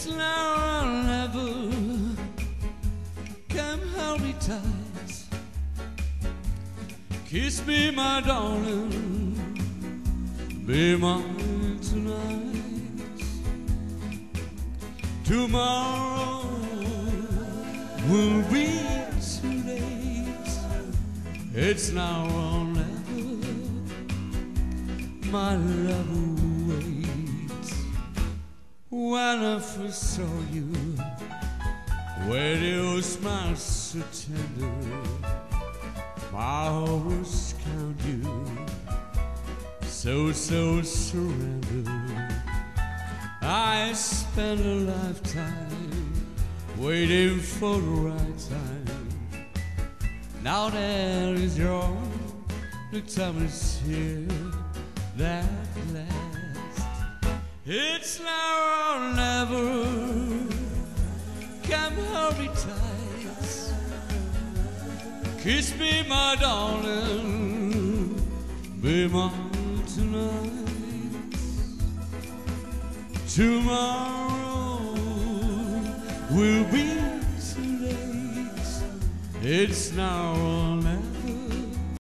It's now or never. Come hold me tight. Kiss me, my darling. Be mine tonight. Tomorrow will be too late. It's now or never. My love waits. When I first saw you, when you smiled so tender, my heart count you, so surrender. I spent a lifetime waiting for the right time. Now that is yours, the time is here that lasts. It's now or never. Come hold me tight. Kiss me, my darling. Be mine tonight. Tomorrow will be too late. It's now or never.